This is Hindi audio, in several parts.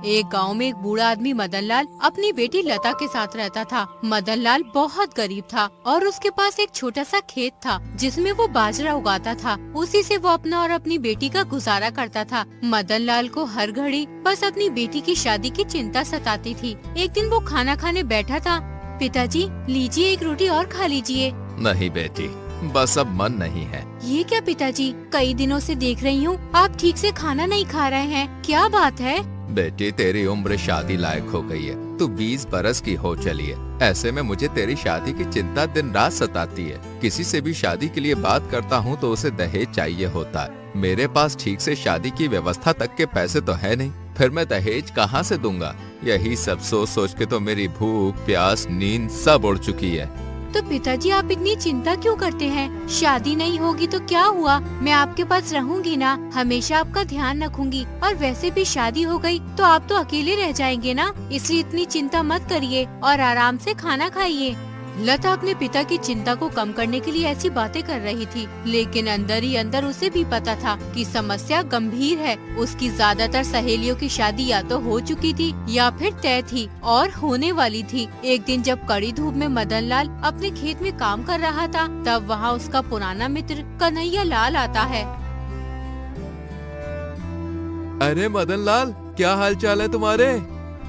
एक गांव में एक बूढ़ा आदमी मदनलाल अपनी बेटी लता के साथ रहता था। मदनलाल बहुत गरीब था और उसके पास एक छोटा सा खेत था जिसमें वो बाजरा उगाता था। उसी से वो अपना और अपनी बेटी का गुजारा करता था। मदनलाल को हर घड़ी बस अपनी बेटी की शादी की चिंता सताती थी। एक दिन वो खाना खाने बैठा था। पिताजी, लीजिए एक रोटी और खा लीजिए। नहीं बेटी, बस अब मन नहीं है। ये क्या पिताजी, कई दिनों से देख रही हूँ आप ठीक से खाना नहीं खा रहे हैं, क्या बात है? बेटी, तेरी उम्र शादी लायक हो गई है। तू 20 बरस की हो चली है। ऐसे में मुझे तेरी शादी की चिंता दिन रात सताती है। किसी से भी शादी के लिए बात करता हूँ तो उसे दहेज चाहिए होता है। मेरे पास ठीक से शादी की व्यवस्था तक के पैसे तो है नहीं, फिर मैं दहेज कहाँ से दूंगा? यही सब सोच सोच के तो मेरी भूख, प्यास, नींद सब उड़ चुकी है। तो पिताजी, आप इतनी चिंता क्यों करते हैं? शादी नहीं होगी तो क्या हुआ, मैं आपके पास रहूंगी ना, हमेशा आपका ध्यान रखूंगी। और वैसे भी शादी हो गई तो आप तो अकेले रह जाएंगे ना, इसलिए इतनी चिंता मत करिए और आराम से खाना खाइए। लता अपने पिता की चिंता को कम करने के लिए ऐसी बातें कर रही थी, लेकिन अंदर ही अंदर उसे भी पता था कि समस्या गंभीर है। उसकी ज्यादातर सहेलियों की शादी या तो हो चुकी थी या फिर तय थी और होने वाली थी। एक दिन जब कड़ी धूप में मदनलाल अपने खेत में काम कर रहा था, तब वहाँ उसका पुराना मित्र कन्हैया लाल आता है। अरे मदनलाल, क्या हाल चाल है तुम्हारे?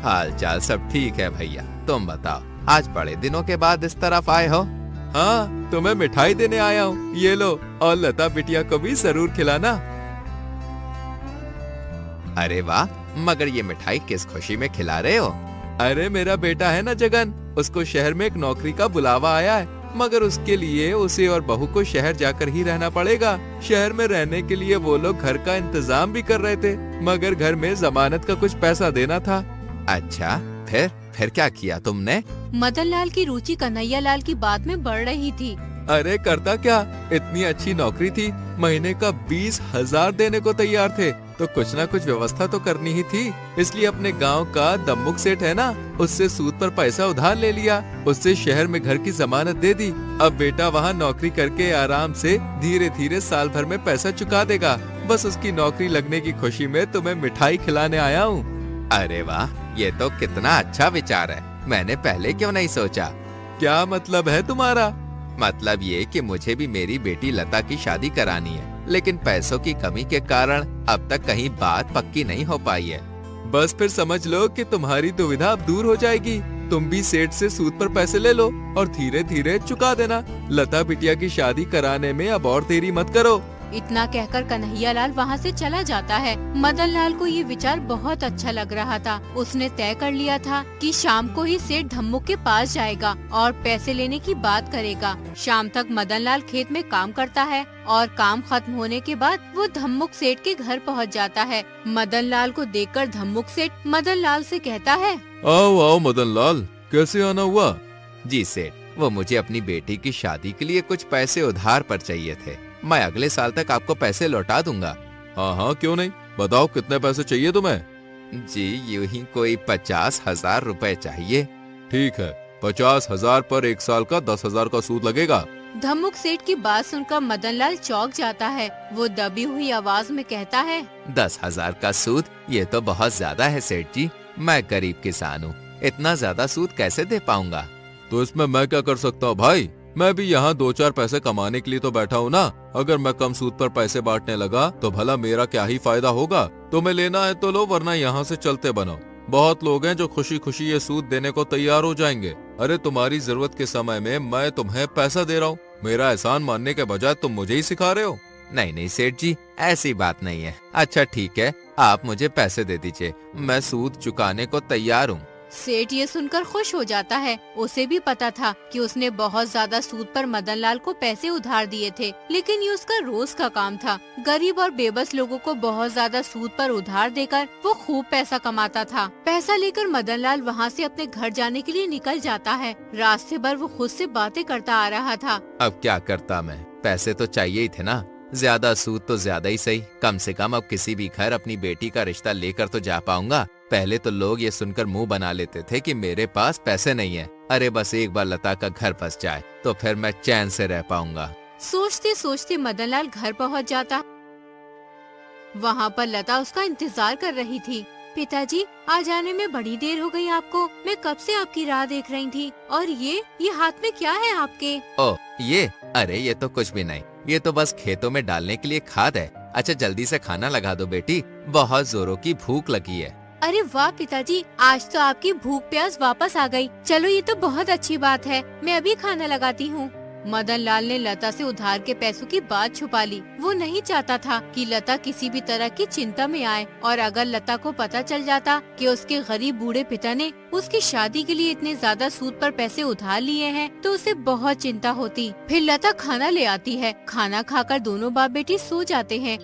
हाल चाल सब ठीक है भैया, तुम बताओ, आज बड़े दिनों के बाद इस तरफ आए हो? हाँ, तुम्हें मिठाई देने आया हूँ, ये लो, और लता बिटिया को भी जरूर खिलाना। अरे वाह, मगर ये मिठाई किस खुशी में खिला रहे हो? अरे मेरा बेटा है ना जगन, उसको शहर में एक नौकरी का बुलावा आया है, मगर उसके लिए उसे और बहू को शहर जाकर ही रहना पड़ेगा। शहर में रहने के लिए वो लोग घर का इंतजाम भी कर रहे थे, मगर घर में जमानत का कुछ पैसा देना था। अच्छा, फिर क्या किया तुमने? मदनलाल की रुचि कन्हैया लाल की बात में बढ़ रही थी। अरे करता क्या, इतनी अच्छी नौकरी थी, महीने का 20,000 देने को तैयार थे, तो कुछ ना कुछ व्यवस्था तो करनी ही थी। इसलिए अपने गांव का दम्मुक सेठ है ना, उससे सूद पर पैसा उधार ले लिया, उससे शहर में घर की जमानत दे दी। अब बेटा वहाँ नौकरी करके आराम से धीरे धीरे साल भर में पैसा चुका देगा। बस उसकी नौकरी लगने की खुशी में तुम्हें मिठाई खिलाने आया हूँ। अरे वाह, ये तो कितना अच्छा विचार है, मैंने पहले क्यों नहीं सोचा? क्या मतलब है तुम्हारा? मतलब ये कि मुझे भी मेरी बेटी लता की शादी करानी है, लेकिन पैसों की कमी के कारण अब तक कहीं बात पक्की नहीं हो पाई है। बस फिर समझ लो कि तुम्हारी दुविधा अब दूर हो जाएगी। तुम भी सेठ से सूद पर पैसे ले लो और धीरे धीरे चुका देना। लता बिटिया की शादी कराने में अब और देरी मत करो। इतना कहकर कन्हैया लाल वहाँ से चला जाता है। मदनलाल को ये विचार बहुत अच्छा लग रहा था। उसने तय कर लिया था कि शाम को ही सेठ धम्मुक के पास जाएगा और पैसे लेने की बात करेगा। शाम तक मदनलाल खेत में काम करता है और काम खत्म होने के बाद वो धम्मुक सेठ के घर पहुँच जाता है। मदनलाल को देखकर धम्मुक सेठ मदनलाल से कहता है, आओ आओ मदनलाल, कैसे आना हुआ? जी सेठ, वो मुझे अपनी बेटी की शादी के लिए कुछ पैसे उधार पर चाहिए थे, मैं अगले साल तक आपको पैसे लौटा दूंगा। हाँ हाँ, क्यों नहीं, बताओ कितने पैसे चाहिए तुम्हें? जी यूं ही कोई 50,000 रुपए चाहिए। ठीक है, 50,000 पर एक साल का 10,000 का सूद लगेगा। धम्मुक सेठ की बात सुनकर मदनलाल चौंक जाता है। वो दबी हुई आवाज में कहता है, 10,000 का सूद, ये तो बहुत ज्यादा है सेठ जी, मैं गरीब किसान हूँ, इतना ज्यादा सूद कैसे दे पाऊंगा? तो इसमें मैं क्या कर सकता हूँ भाई, मैं भी यहाँ 2-4 पैसे कमाने के लिए तो बैठा हूँ ना। अगर मैं कम सूद पर पैसे बांटने लगा तो भला मेरा क्या ही फायदा होगा? तुम्हें लेना है तो लो, वरना यहाँ से चलते बनो। बहुत लोग हैं जो खुशी खुशी ये सूद देने को तैयार हो जाएंगे। अरे तुम्हारी जरूरत के समय में मैं तुम्हें पैसा दे रहा हूँ, मेरा एहसान मानने के बजाय तुम मुझे ही सिखा रहे हो। नहीं नहीं सेठ जी, ऐसी बात नहीं है। अच्छा ठीक है, आप मुझे पैसे दे दीजिए, मैं सूद चुकाने को तैयार हूँ। सेठ ये सुनकर खुश हो जाता है। उसे भी पता था कि उसने बहुत ज्यादा सूद पर मदनलाल को पैसे उधार दिए थे, लेकिन ये उसका रोज का काम था। गरीब और बेबस लोगों को बहुत ज्यादा सूद पर उधार देकर वो खूब पैसा कमाता था। पैसा लेकर मदनलाल वहाँ से अपने घर जाने के लिए निकल जाता है। रास्ते भर वो खुद से बातें करता आ रहा था। अब क्या करता मैं, पैसे तो चाहिए ही थे ना, ज्यादा सूद तो ज्यादा ही सही, कम से कम अब किसी भी घर अपनी बेटी का रिश्ता लेकर तो जा पाऊंगा। पहले तो लोग ये सुनकर मुंह बना लेते थे कि मेरे पास पैसे नहीं है। अरे बस एक बार लता का घर फंस जाए तो फिर मैं चैन से रह पाऊंगा। सोचते सोचते मदनलाल घर पहुंच जाता। वहाँ पर लता उसका इंतजार कर रही थी। पिताजी, आज आने में बड़ी देर हो गई आपको। मैं कब से आपकी राह देख रही थी। और ये हाथ में क्या है आपके? ओ ये, अरे ये तो कुछ भी नहीं, ये तो बस खेतों में डालने के लिए खाद है। अच्छा जल्दी से खाना लगा दो बेटी, बहुत जोरों की भूख लगी है। अरे वाह पिताजी, आज तो आपकी भूख प्यास वापस आ गई। चलो ये तो बहुत अच्छी बात है, मैं अभी खाना लगाती हूँ। मदन लाल ने लता से उधार के पैसों की बात छुपा ली। वो नहीं चाहता था कि लता किसी भी तरह की चिंता में आए, और अगर लता को पता चल जाता कि उसके गरीब बूढ़े पिता ने उसकी शादी के लिए इतने ज्यादा सूद पर पैसे उधार लिए हैं, तो उसे बहुत चिंता होती। फिर लता खाना ले आती है। खाना खाकर दोनों बाप बेटी सो जाते हैं।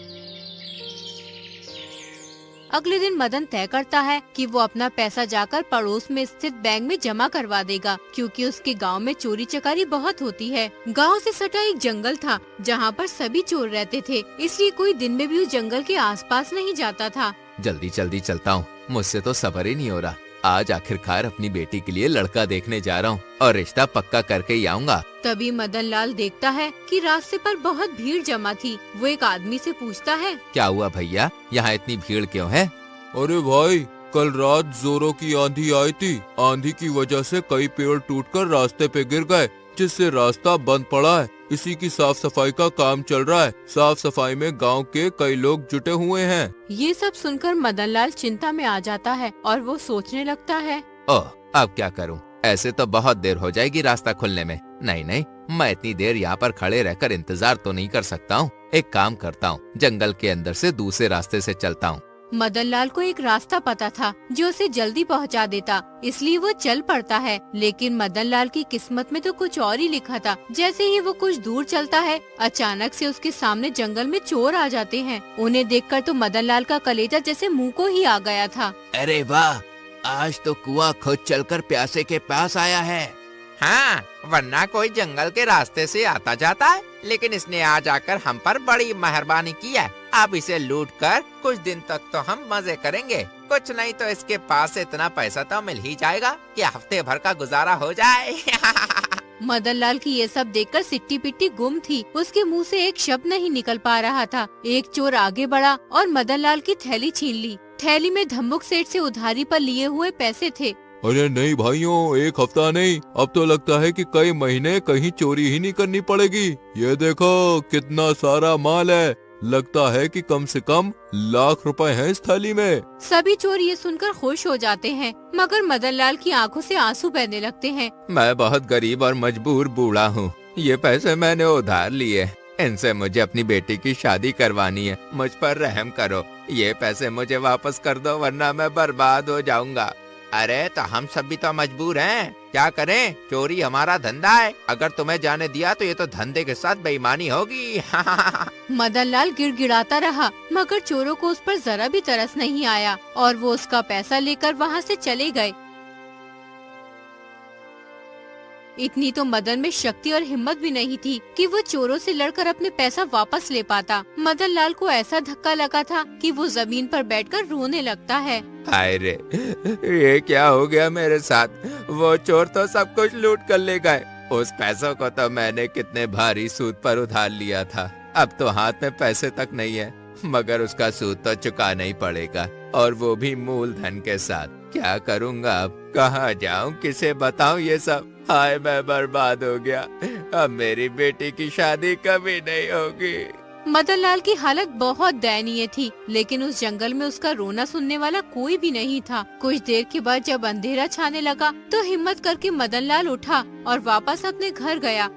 अगले दिन मदन तय करता है कि वो अपना पैसा जाकर पड़ोस में स्थित बैंक में जमा करवा देगा, क्योंकि उसके गांव में चोरी चकारी बहुत होती है। गांव से सटा एक जंगल था जहां पर सभी चोर रहते थे, इसलिए कोई दिन में भी उस जंगल के आसपास नहीं जाता था। जल्दी जल्दी चलता हूँ, मुझसे तो सब्र ही नहीं हो रहा। आज आखिरकार अपनी बेटी के लिए लड़का देखने जा रहा हूँ और रिश्ता पक्का करके ही आऊँगा। तभी मदन लाल देखता है कि रास्ते पर बहुत भीड़ जमा थी। वो एक आदमी से पूछता है, क्या हुआ भैया, यहाँ इतनी भीड़ क्यों है? अरे भाई, कल रात जोरों की आंधी आई थी। आंधी की वजह से कई पेड़ टूटकर रास्ते पे गिर गए, जिससे रास्ता बंद पड़ा है। इसी की साफ सफाई का काम चल रहा है। साफ सफाई में गांव के कई लोग जुटे हुए हैं। ये सब सुनकर मदन लाल चिंता में आ जाता है और वो सोचने लगता है, ओह अब क्या करूं? ऐसे तो बहुत देर हो जाएगी रास्ता खुलने में। नहीं नहीं, मैं इतनी देर यहाँ पर खड़े रहकर इंतजार तो नहीं कर सकता हूँ। एक काम करता हूँ, जंगल के अंदर से दूसरे रास्ते से चलता हूँ। मदन लाल को एक रास्ता पता था जो उसे जल्दी पहुंचा देता, इसलिए वो चल पड़ता है। लेकिन मदन लाल की किस्मत में तो कुछ और ही लिखा था। जैसे ही वो कुछ दूर चलता है, अचानक से उसके सामने जंगल में चोर आ जाते हैं। उन्हें देखकर तो मदन लाल का कलेजा जैसे मुंह को ही आ गया था। अरे वाह, आज तो कुआं खुद चलकर प्यासे के पास आया है। हाँ, वरना कोई जंगल के रास्ते से आता जाता है, लेकिन इसने आज आकर हम पर बड़ी मेहरबानी की है। अब इसे लूट कर कुछ दिन तक तो हम मजे करेंगे। कुछ नहीं तो इसके पास से इतना पैसा तो मिल ही जाएगा कि हफ्ते भर का गुजारा हो जाए। मदन लाल की ये सब देखकर सिट्टी पिट्टी गुम थी। उसके मुंह से एक शब्द नहीं निकल पा रहा था। एक चोर आगे बढ़ा और मदन लाल की थैली छीन ली। थैली में धम्मुक सेठ से उधारी पर लिए हुए पैसे थे। अरे नहीं भाइयों, एक हफ्ता नहीं, अब तो लगता है कि कई महीने कहीं चोरी ही नहीं करनी पड़ेगी। ये देखो कितना सारा माल है। लगता है कि कम से कम लाख रुपए हैं इस थाली में। सभी चोर ये सुनकर खुश हो जाते हैं, मगर मदन लाल की आंखों से आंसू बहने लगते हैं। मैं बहुत गरीब और मजबूर बूढ़ा हूँ। ये पैसे मैंने उधार लिए, इनसे मुझे अपनी बेटी की शादी करवानी है। मुझ पर रहम करो, ये पैसे मुझे वापस कर दो, वरना मैं बर्बाद हो जाऊंगा। अरे तो हम सब भी तो मजबूर हैं, क्या करें? चोरी हमारा धंधा है। अगर तुम्हें जाने दिया तो ये तो धंधे के साथ बेईमानी होगी। मदन लाल गिड़गिड़ाता रहा, मगर चोरों को उस पर जरा भी तरस नहीं आया और वो उसका पैसा लेकर वहाँ से चले गए। इतनी तो मदन में शक्ति और हिम्मत भी नहीं थी कि वो चोरों से लड़कर अपने पैसा वापस ले पाता। मदन लाल को ऐसा धक्का लगा था कि वो जमीन पर बैठकर रोने लगता है। हाय रे, ये क्या हो गया मेरे साथ? वो चोर तो सब कुछ लूट कर ले गए। उस पैसों को तो मैंने कितने भारी सूद पर उधार लिया था। अब तो हाथ में पैसे तक नहीं है, मगर उसका सूद तो चुकाना ही पड़ेगा, और वो भी मूलधन के साथ। क्या करूँगा अब? कहाँ जाऊँ, किसे बताऊँ ये सब? हाय मैं बर्बाद हो गया। अब मेरी बेटी की शादी कभी नहीं होगी। मदन लाल की हालत बहुत दयनीय थी, लेकिन उस जंगल में उसका रोना सुनने वाला कोई भी नहीं था। कुछ देर के बाद जब अंधेरा छाने लगा तो हिम्मत करके मदन लाल उठा और वापस अपने घर गया।